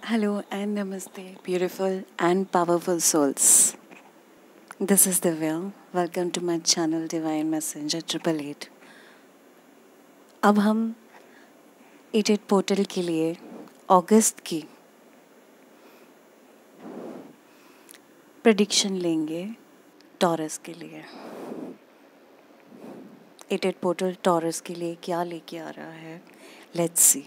Hello and namaste, beautiful and powerful souls. This is Divya. Welcome to my channel Divine Messenger 888. अब हम 88 portal के लिए अगस्त की prediction लेंगे टॉरस के लिए। 88 पोर्टल टॉरस के लिए क्या लेके आ रहा है, लेट्स सी।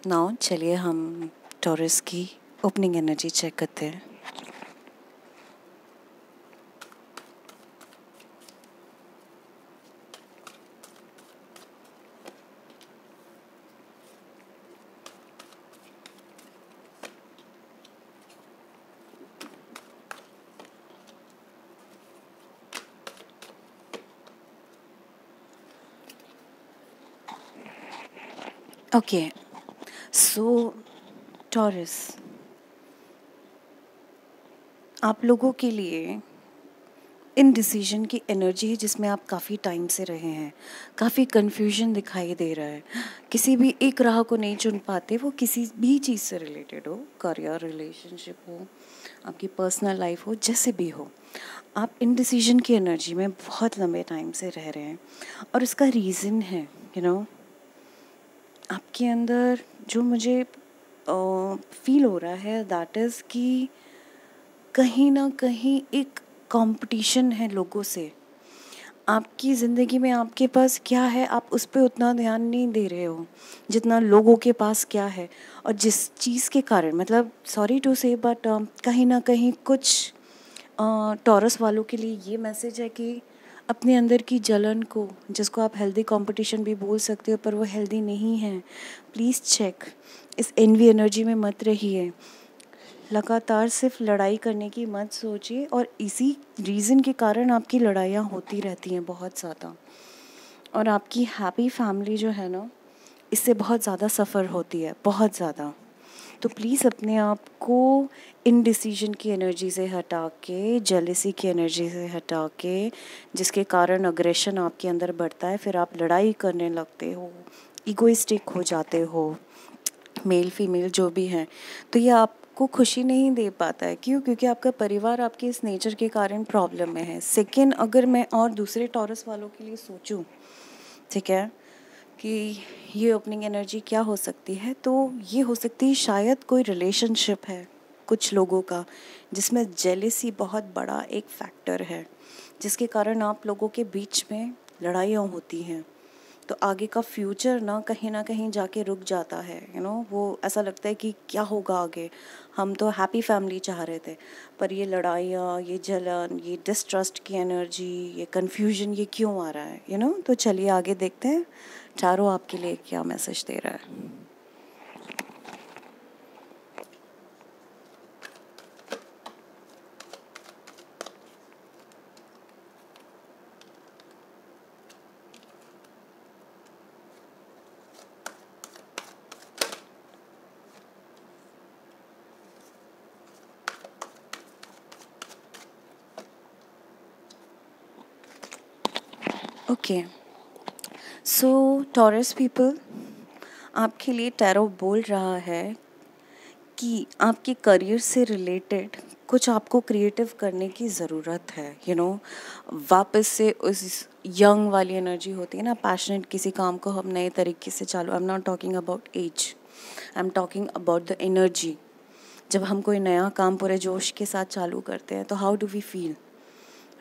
नाउ चलिए हम टॉरस की ओपनिंग एनर्जी चेक करते हैं। ओके, सो टॉरस, आप लोगों के लिए इनडिसीजन की एनर्जी है जिसमें आप काफ़ी टाइम से रहे हैं। काफ़ी कन्फ्यूजन दिखाई दे रहा है, किसी भी एक राह को नहीं चुन पाते। वो किसी भी चीज़ से रिलेटेड हो, करियर, रिलेशनशिप हो, आपकी पर्सनल लाइफ हो, जैसे भी हो, आप इनडिसीजन की एनर्जी में बहुत लंबे टाइम से रह रहे हैं। और इसका रीज़न है आपके अंदर जो मुझे फील हो रहा है, दैट इज़ कि कहीं ना कहीं एक कंपटीशन है लोगों से। आपकी ज़िंदगी में आपके पास क्या है, आप उस पर उतना ध्यान नहीं दे रहे हो जितना लोगों के पास क्या है। और जिस चीज़ के कारण, मतलब सॉरी टू से, बट कहीं ना कहीं कुछ टॉरस वालों के लिए ये मैसेज है कि अपने अंदर की जलन को, जिसको आप हेल्दी कंपटीशन भी बोल सकते हो, पर वो हेल्दी नहीं है। प्लीज़ चेक, इस एनवी एनर्जी में मत रहिए। लगातार सिर्फ लड़ाई करने की मत सोचिए, और इसी रीज़न के कारण आपकी लड़ाइयाँ होती रहती हैं बहुत ज़्यादा। और आपकी हैप्पी फैमिली जो है ना, इससे बहुत ज़्यादा सफ़र होती है, बहुत ज़्यादा। तो प्लीज़ अपने आप को इनडिसीजन की एनर्जी से हटा के, जेलसी की एनर्जी से हटा के, जिसके कारण अग्रेशन आपके अंदर बढ़ता है, फिर आप लड़ाई करने लगते हो, इगोइस्टिक हो जाते हो, मेल फीमेल जो भी हैं, तो ये आपको खुशी नहीं दे पाता है। क्यों? क्योंकि आपका परिवार आपके इस नेचर के कारण प्रॉब्लम में है। सेकेंड, अगर मैं और दूसरे टॉरस वालों के लिए सोचूं, ठीक है, कि ये ओपनिंग एनर्जी क्या हो सकती है, तो ये हो सकती है शायद कोई रिलेशनशिप है कुछ लोगों का, जिसमें जेलिसी बहुत बड़ा एक फैक्टर है, जिसके कारण आप लोगों के बीच में लड़ाइयाँ होती हैं। तो आगे का फ्यूचर ना कहीं जाके रुक जाता है। वो ऐसा लगता है कि क्या होगा आगे। हम तो हैप्पी फैमिली चाह रहे थे, पर ये लड़ाइयाँ, ये जलन, ये डिस्ट्रस्ट की एनर्जी, ये कन्फ्यूजन, ये क्यों आ रहा है? तो चलिए आगे देखते हैं चारों आपके लिए क्या मैसेज दे रहा है। ओके, सो टॉरस पीपल, आपके लिए टैरो बोल रहा है कि आपके करियर से रिलेटेड कुछ आपको क्रिएटिव करने की ज़रूरत है। वापस से उस यंग वाली एनर्जी होती है ना, पैशनेट किसी काम को हम नए तरीके से चालू, I am not talking about age, I am talking about the energy. जब हम कोई नया काम पूरे जोश के साथ चालू करते हैं तो how do we feel,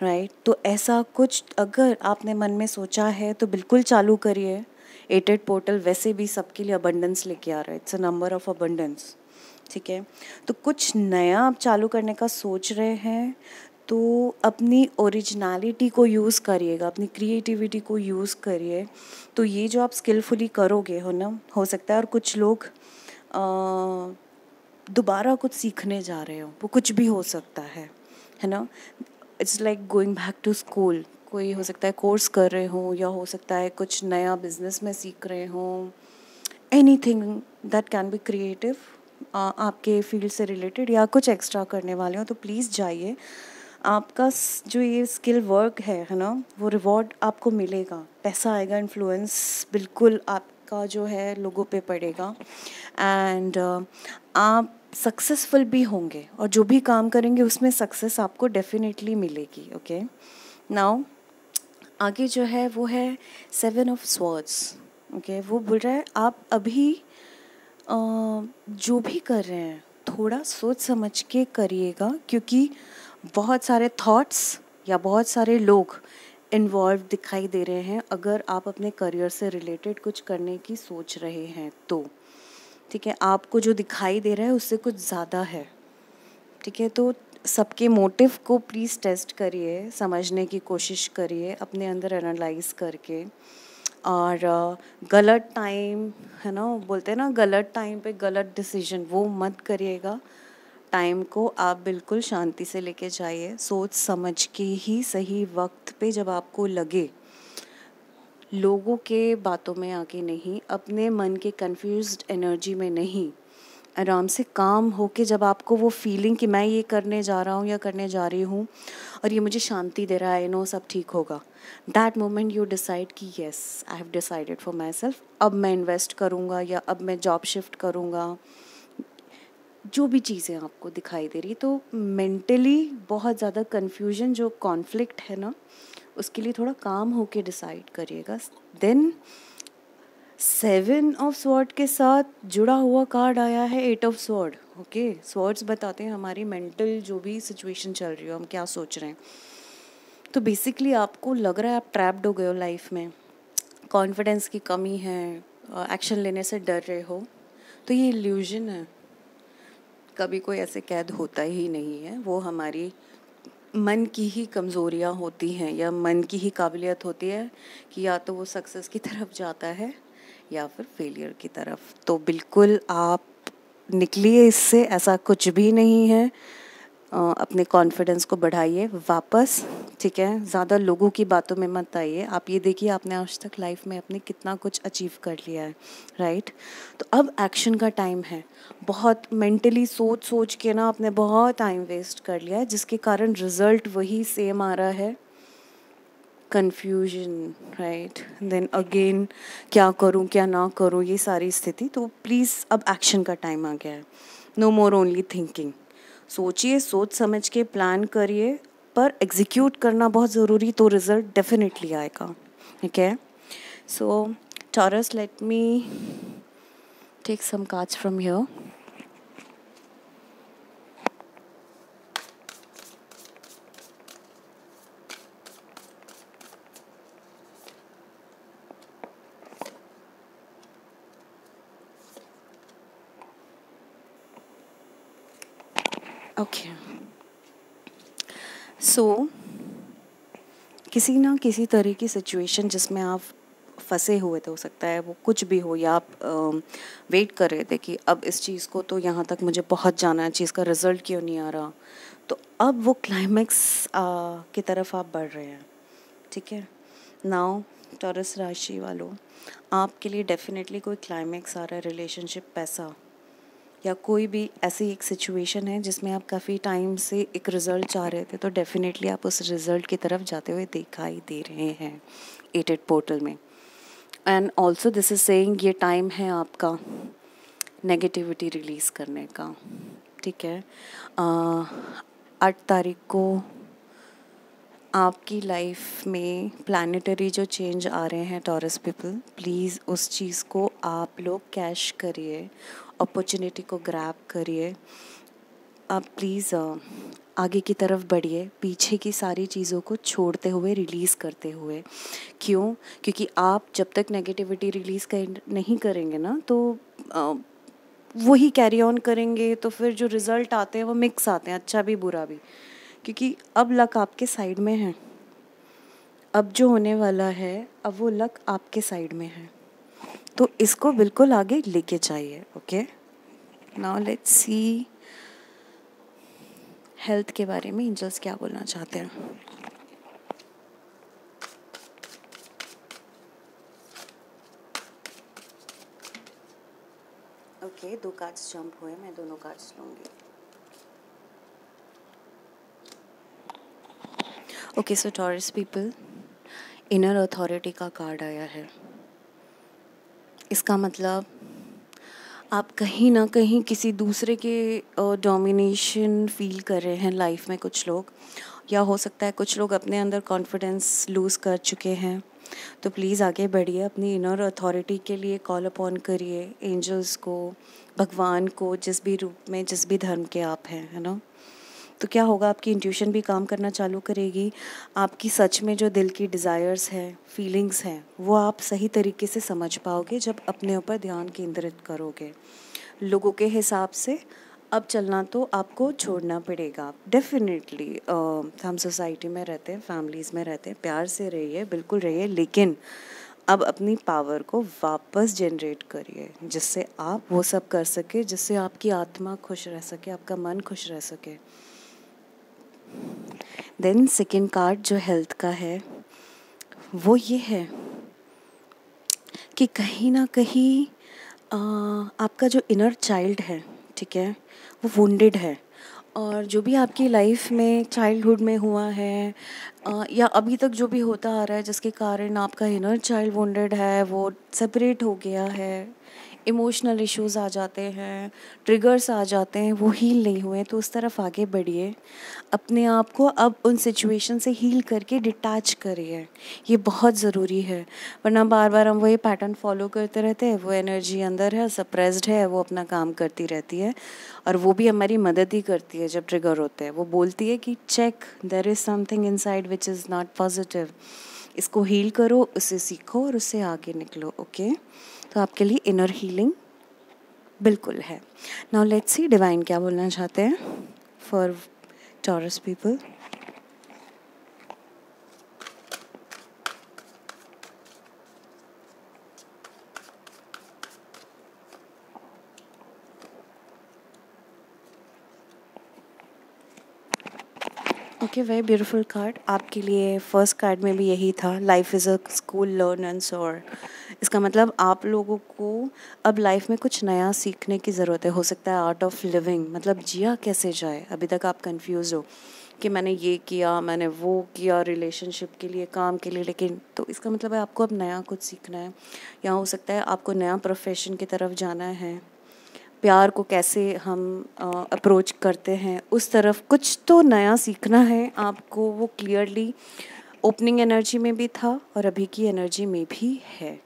right? तो ऐसा कुछ अगर आपने मन में सोचा है तो बिल्कुल चालू करिए। 88 पोर्टल वैसे भी सबके लिए अबंडेंस लेके आ रहा है, it's a number of abundance, ठीक है। तो कुछ नया आप चालू करने का सोच रहे हैं, तो अपनी ओरिजिनलिटी को यूज़ करिएगा, अपनी क्रिएटिविटी को यूज़ करिए। तो ये जो आप स्किलफुली करोगे, हो सकता है। और कुछ लोग दोबारा कुछ सीखने जा रहे हो, वो कुछ भी हो सकता है ना। It's like going back to school. कोई हो सकता है कोर्स कर रहे हो, या हो सकता है कुछ नया बिजनेस में सीख रहे हो। Anything that can be creative, आपके फील्ड से रिलेटेड, या कुछ एक्स्ट्रा करने वाले हो, तो प्लीज़ जाइए। आपका जो ये स्किल वर्क है ना, वो रिवॉर्ड आपको मिलेगा, पैसा आएगा, इन्फ्लुएंस बिल्कुल आप का जो है लोगों पे पड़ेगा एंड आप सक्सेसफुल भी होंगे और जो भी काम करेंगे उसमें सक्सेस आपको डेफिनेटली मिलेगी. ओके, नाउ आगे जो है वो है 7 ऑफ स्वॉर्ड्स. ओके, वो बोल रहा है आप अभी जो भी कर रहे हैं थोड़ा सोच समझ के करिएगा, क्योंकि बहुत सारे थॉट्स या बहुत सारे लोग इन्वॉल्व दिखाई दे रहे हैं अगर आप अपने करियर से रिलेटेड कुछ करने की सोच रहे हैं तो. ठीक है, आपको जो दिखाई दे रहा है उससे कुछ ज़्यादा है. ठीक है, तो सबके मोटिव को प्लीज़ टेस्ट करिए, समझने की कोशिश करिए अपने अंदर एनालाइज करके. और गलत टाइम है ना, बोलते हैं ना गलत टाइम पे गलत डिसीजन, वो मत करिएगा. टाइम को आप बिल्कुल शांति से लेके जाइए, सोच समझ के ही सही वक्त पे जब आपको लगे, लोगों के बातों में आके नहीं, अपने मन के कंफ्यूज्ड एनर्जी में नहीं, आराम से काम होके जब आपको वो फीलिंग कि मैं ये करने जा रहा हूँ या करने जा रही हूँ और ये मुझे शांति दे रहा है, नो सब ठीक होगा, दैट मोमेंट यू डिसाइड कि yes I have decided for my self, अब मैं इन्वेस्ट करूँगा या अब मैं जॉब शिफ्ट करूँगा. जो भी चीज़ें आपको दिखाई दे रही, तो मेंटली बहुत ज़्यादा कन्फ्यूजन जो कॉन्फ्लिक्ट है ना, उसके लिए थोड़ा काम होके डिसाइड करिएगा. देन 7 ऑफ स्वॉर्ड के साथ जुड़ा हुआ कार्ड आया है 8 ऑफ स्वॉर्ड. ओके, स्वॉर्ड्स बताते हैं हमारी मेंटल जो भी सिचुएशन चल रही हो, हम क्या सोच रहे हैं. तो बेसिकली आपको लग रहा है आप ट्रैप्ड हो गए हो लाइफ में, कॉन्फिडेंस की कमी है, एक्शन लेने से डर रहे हो, तो ये इल्यूजन है. कभी कोई ऐसे कैद होता ही नहीं है, वो हमारी मन की ही कमज़ोरियाँ होती हैं या मन की ही काबिलियत होती है कि या तो वो सक्सेस की तरफ जाता है या फिर फेलियर की तरफ. तो बिल्कुल आप निकलिए इससे, ऐसा कुछ भी नहीं है. अपने कॉन्फिडेंस को बढ़ाइए वापस. ठीक है, ज़्यादा लोगों की बातों में मत आइए. आप ये देखिए आपने आज तक लाइफ में अपने कितना कुछ अचीव कर लिया है, राइट. तो अब एक्शन का टाइम है. बहुत मेंटली सोच सोच के ना आपने बहुत टाइम वेस्ट कर लिया है, जिसके कारण रिजल्ट वही सेम आ रहा है, कन्फ्यूजन, राइट. देन अगेन क्या करूं क्या ना करूं, ये सारी स्थिति. तो प्लीज़ अब एक्शन का टाइम आ गया है. No more only thinking. सोचिए, सोच समझ के प्लान करिए, पर एग्जीक्यूट करना बहुत ज़रूरी, तो रिजल्ट डेफिनेटली आएगा. ठीक है, so Taurus, let me take some cards from here. Okay, so किसी ना किसी तरह की सिचुएशन जिसमें आप फंसे हुए थे, हो सकता है वो कुछ भी हो, या आप वेट कर रहे थे कि अब इस चीज़ को तो यहाँ तक मुझे पहुँच जाना है, चीज़ का रिज़ल्ट क्यों नहीं आ रहा. तो अब वो क्लाइमैक्स की तरफ आप बढ़ रहे हैं. ठीक है, नाउ टॉरस राशि वालों, आपके लिए डेफिनेटली कोई क्लाइमैक्स आ रहा है, रिलेशनशिप, पैसा, या कोई भी ऐसी एक सिचुएशन है जिसमें आप काफ़ी टाइम से एक रिज़ल्ट चाह रहे थे, तो डेफिनेटली आप उस रिज़ल्ट की तरफ जाते हुए दिखाई दे रहे हैं 8 पोर्टल में. And also this is saying ये टाइम है आपका नेगेटिविटी रिलीज़ करने का. ठीक है, 8 तारीख को आपकी लाइफ में प्लानिटरी जो चेंज आ रहे हैं टॉरस पीपल, प्लीज़ उस चीज़ को आप लोग कैश करिए, अपॉर्चुनिटी को ग्रैब करिए. आप प्लीज़ आगे की तरफ बढ़िए, पीछे की सारी चीज़ों को छोड़ते हुए, रिलीज़ करते हुए. क्यों? क्योंकि आप जब तक नेगेटिविटी रिलीज़ नहीं करेंगे ना, तो वही कैरी ऑन करेंगे, तो फिर जो रिज़ल्ट आते हैं वो मिक्स आते हैं, अच्छा भी बुरा भी. क्योंकि अब लक आपके साइड में है, अब जो होने वाला है अब वो लक आपके साइड में है, तो इसको बिल्कुल आगे लेके जाइए. Okay, now let's see health के बारे में एंजल्स क्या बोलना चाहते हैं. ओके, 2 कार्ड्स जंप हुए, मैं दोनों कार्ड्स लूँगी. ओके, सो टॉरस पीपल, इनर अथॉरिटी का कार्ड आया है. इसका मतलब आप कहीं ना कहीं किसी दूसरे के डोमिनेशन फील कर रहे हैं लाइफ में, कुछ लोग, या हो सकता है कुछ लोग अपने अंदर कॉन्फिडेंस लूज़ कर चुके हैं। तो प्लीज़ आगे बढ़िए, अपनी इनर अथॉरिटी के लिए कॉल अपॉन करिए एंजल्स को, भगवान को, जिस भी रूप में, जिस भी धर्म के आप हैं, है ना। तो क्या होगा, आपकी इंट्यूशन भी काम करना चालू करेगी। आपकी सच में जो दिल की डिज़ायर्स हैं, फीलिंग्स हैं, वो आप सही तरीके से समझ पाओगे जब अपने ऊपर ध्यान केंद्रित करोगे। लोगों के हिसाब से अब चलना तो आपको छोड़ना पड़ेगा। डेफिनेटली हम सोसाइटी में रहते हैं, फैमिलीज़ में रहते हैं, प्यार से रहिए, बिल्कुल रहिए, लेकिन अब अपनी पावर को वापस जनरेट करिए, जिससे आप वो सब कर सके, जिससे आपकी आत्मा खुश रह सके, आपका मन खुश रह सके। देन सेकेंड कार्ड जो हेल्थ का है, वो ये है कि कहीं ना कहीं आपका जो इनर चाइल्ड है, ठीक है, वो वुंडेड है। और जो भी आपकी लाइफ में चाइल्डहुड में हुआ है या अभी तक जो भी होता आ रहा है, जिसके कारण आपका इनर चाइल्ड वुंडेड है, वो सेपरेट हो गया है, इमोशनल इश्यूज आ जाते हैं, ट्रिगर्स आ जाते हैं, वो हील नहीं हुए, तो उस तरफ आगे बढ़िए। अपने आप को अब उन सिचुएशन से हील करके डिटैच करिए, ये बहुत ज़रूरी है। वरना बार बार हम वही पैटर्न फॉलो करते रहते हैं, वो एनर्जी अंदर है, सप्रेस्ड है, वो अपना काम करती रहती है, और वो भी हमारी मदद ही करती है। जब ट्रिगर होते हैं, वो बोलती है कि check, there is something inside which is not positive, इसको हील करो, उससे सीखो और उससे आगे निकलो। ओके, तो आपके लिए इनर हीलिंग बिल्कुल है। नाउ लेट्स सी डिवाइन क्या बोलना चाहते हैं for Taurus people. Okay, very beautiful card. आपके लिए फर्स्ट कार्ड में भी यही था, life is a school, learn and सोर। इसका मतलब आप लोगों को अब लाइफ में कुछ नया सीखने की ज़रूरत है। हो सकता है आर्ट ऑफ लिविंग, मतलब जिया कैसे जाए। अभी तक आप कंफ्यूज हो कि मैंने ये किया, मैंने वो किया, रिलेशनशिप के लिए, काम के लिए, लेकिन तो इसका मतलब है आपको अब नया कुछ सीखना है। या हो सकता है आपको नया प्रोफेशन की तरफ जाना है, प्यार को कैसे हम अप्रोच करते हैं, उस तरफ कुछ तो नया सीखना है आपको। वो क्लियरली ओपनिंग एनर्जी में भी था और अभी की एनर्जी में भी है।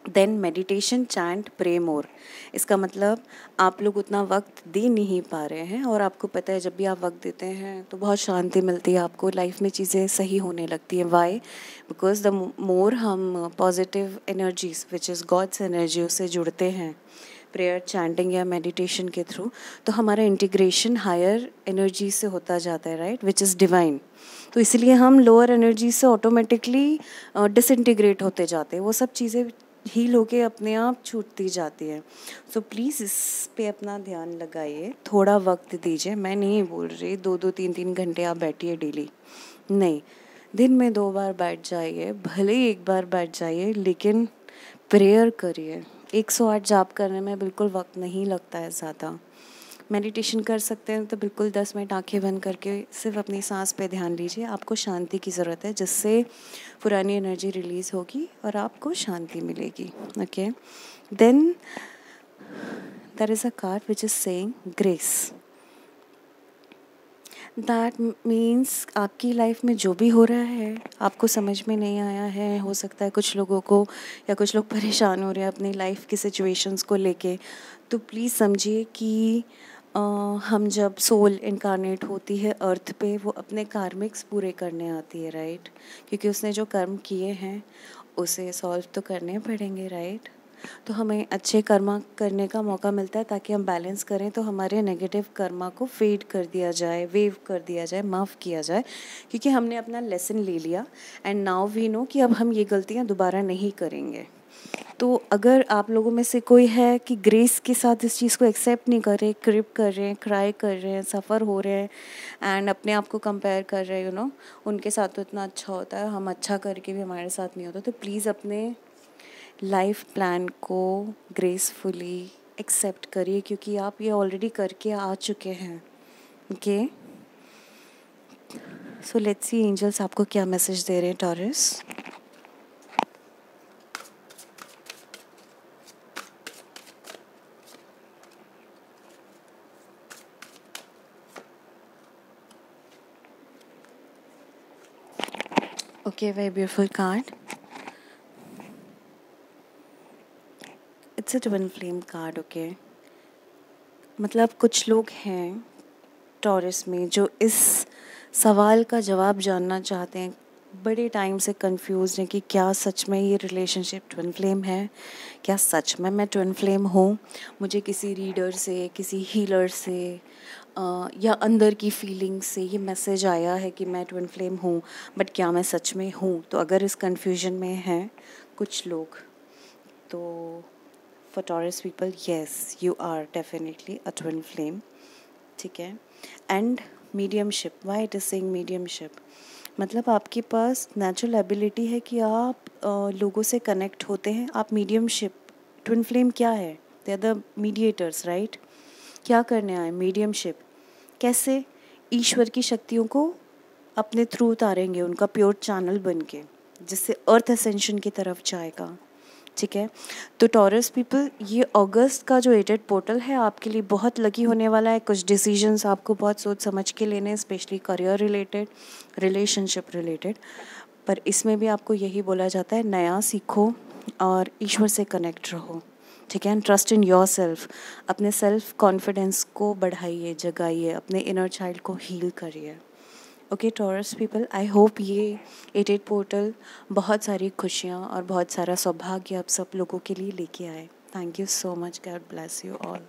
देन मेडिटेशन, चैंट, प्रे मोर। इसका मतलब आप लोग उतना वक्त दे नहीं पा रहे हैं, और आपको पता है जब भी आप वक्त देते हैं तो बहुत शांति मिलती है आपको, लाइफ में चीज़ें सही होने लगती हैं। वाई? बिकॉज द मोर हम positive energies which is God's energy उससे जुड़ते हैं, प्रेयर, चैंटिंग या मेडिटेशन के थ्रू, तो हमारा इंटीग्रेशन हायर एनर्जी से होता जाता है, राइट, विच इज़ डिवाइन। तो इसलिए हम लोअर एनर्जी से ऑटोमेटिकली डिसइंटीग्रेट होते जाते हैं, वो सब चीज़ें हील होके अपने आप छूटती जाती है। सो प्लीज़ इस पे अपना ध्यान लगाइए, थोड़ा वक्त दीजिए। मैं नहीं बोल रही 2-2 3-3 घंटे आप बैठिए डेली, नहीं, दिन में 2 बार बैठ जाइए, भले ही 1 बार बैठ जाइए, लेकिन प्रेयर करिए। 108 जाप करने में बिल्कुल वक्त नहीं लगता है ज़्यादा। मेडिटेशन कर सकते हैं तो बिल्कुल 10 मिनट आंखें बंद करके सिर्फ अपनी सांस पे ध्यान दीजिए। आपको शांति की ज़रूरत है, जिससे पुरानी एनर्जी रिलीज़ होगी और आपको शांति मिलेगी। Okay, then there is a card which is saying grace. That means आपकी लाइफ में जो भी हो रहा है आपको समझ में नहीं आया है, हो सकता है कुछ लोगों को, या कुछ लोग परेशान हो रहे हैं अपनी लाइफ की सिचुएशंस को लेके, तो प्लीज़ समझिए कि हम जब सोल इनकारनेट होती है अर्थ पे, वो अपने कार्मिक्स पूरे करने आती है, राइट, क्योंकि उसने जो कर्म किए हैं उसे सॉल्व तो करने पड़ेंगे, राइट। तो हमें अच्छे कर्मा करने का मौका मिलता है ताकि हम बैलेंस करें, तो हमारे नेगेटिव कर्मा को फेड कर दिया जाए, वेव कर दिया जाए, माफ़ किया जाए, क्योंकि हमने अपना लेसन ले लिया एंड नाउ वी नो कि अब हम ये गलतियाँ दोबारा नहीं करेंगे। तो अगर आप लोगों में से कोई है कि ग्रेस के साथ इस चीज़ को एक्सेप्ट नहीं कर रहे, क्रिप कर रहे हैं, क्राई कर रहे हैं, सफ़र हो रहे हैं एंड अपने आप को कंपेयर कर रहे हैं, उनके साथ तो इतना अच्छा होता है, हम अच्छा करके भी हमारे साथ नहीं होता, तो प्लीज़ अपने लाइफ प्लान को ग्रेसफुली एक्सेप्ट करिए, क्योंकि आप ये ऑलरेडी करके आ चुके हैं। Okay, so let's see angels आपको क्या मैसेज दे रहे हैं Taurus. Okay, very beautiful card. It's a twin flame card, okay. मतलब कुछ लोग हैं टॉरस में जो इस सवाल का जवाब जानना चाहते हैं, बड़े टाइम से कंफ्यूज हैं कि क्या सच में ये रिलेशनशिप ट्विन फ्लेम है, क्या सच में मैं ट्विन फ्लेम हूँ। मुझे किसी रीडर से, किसी हीलर से या अंदर की फीलिंग से ये मैसेज आया है कि मैं ट्विन फ्लेम हूँ, बट क्या मैं सच में हूँ। तो अगर इस कन्फ्यूजन में हैं कुछ लोग, तो for Taurus people, yes, you are definitely a twin flame, ठीक है। And mediumship, why it is saying mediumship, मतलब आपके पास नेचुरल एबिलिटी है कि आप लोगों से कनेक्ट होते हैं। आप मीडियमशिप, ट्विन फ्लेम क्या है, they are the mediators, right. क्या करने आए मीडियमशिप, कैसे ईश्वर की शक्तियों को अपने थ्रू उतारेंगे, उनका प्योर चैनल बन के, जिससे अर्थ असेंशन की तरफ जाएगा, ठीक है। तो टॉरस पीपल, ये अगस्त का जो 8 पोर्टल है आपके लिए बहुत लकी होने वाला है। कुछ डिसीजंस आपको बहुत सोच समझ के लेने हैं, specially career related, relationship related. पर इसमें भी आपको यही बोला जाता है, नया सीखो और ईश्वर से कनेक्ट रहो, ठीक है। And trust in your self, अपने सेल्फ कॉन्फिडेंस को बढ़ाइए, जगाइए, अपने इनर चाइल्ड को हील करिए। Okay taurus people, I hope ये 8 पोर्टल बहुत सारी खुशियाँ और बहुत सारा सौभाग्य आप सब लोगों के लिए लेके आए। Thank you so much, God bless you all.